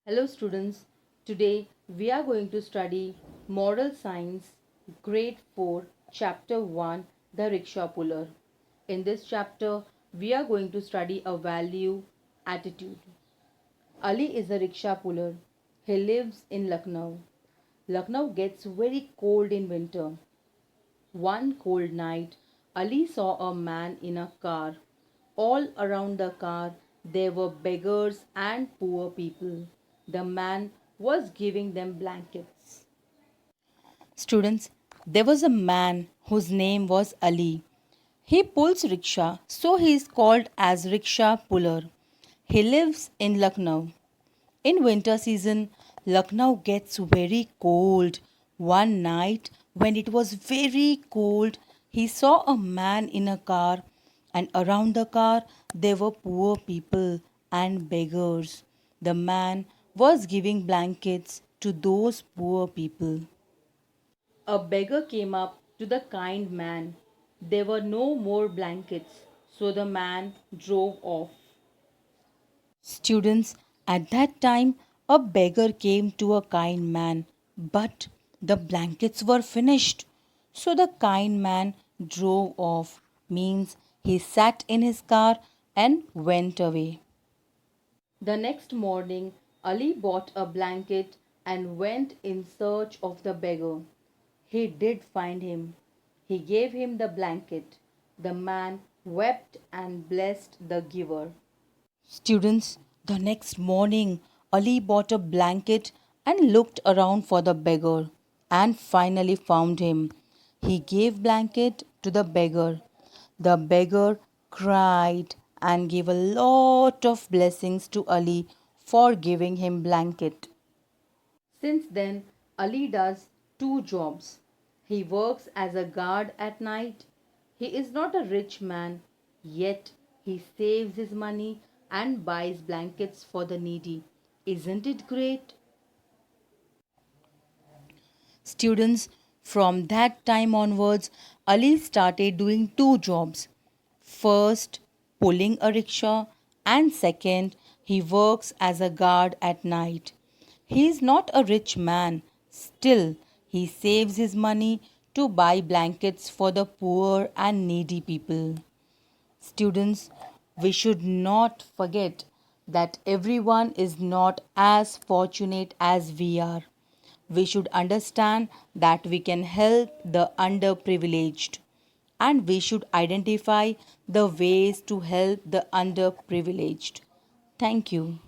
Hello students, today we are going to study Moral Science Grade 4 Chapter 1 The Rickshaw Puller. In this chapter we are going to study a value attitude. Ali is a rickshaw puller. He lives in Lucknow. Lucknow gets very cold in winter. One cold night Ali saw a man in a car. All around the car there were beggars and poor people. The man was giving them blankets. Students, there was a man whose name was Ali. He pulls rickshaw, so he is called as rickshaw puller. He lives in Lucknow. In winter season, Lucknow gets very cold. One night, when it was very cold, he saw a man in a car, and around the car there were poor people and beggars. The man was giving blankets to those poor people. A beggar came up to the kind man. There were no more blankets, so the man drove off. Students, at that time, a beggar came to a kind man, but the blankets were finished. So the kind man drove off, means he sat in his car and went away. The next morning, Ali bought a blanket and went in search of the beggar. He did find him. He gave him the blanket. The man wept and blessed the giver. Students, the next morning, Ali bought a blanket and looked around for the beggar and finally found him. He gave blanket to the beggar. The beggar cried and gave a lot of blessings to Ali for giving him blanket. Since then, Ali does two jobs. He works as a guard at night. He is not a rich man, yet he saves his money and buys blankets for the needy. Isn't it great? Students, from that time onwards, Ali started doing two jobs. First, pulling a rickshaw, and second, he works as a guard at night. He is not a rich man, still, he saves his money to buy blankets for the poor and needy people. Students, we should not forget that everyone is not as fortunate as we are. We should understand that we can help the underprivileged and we should identify the ways to help the underprivileged. Thank you.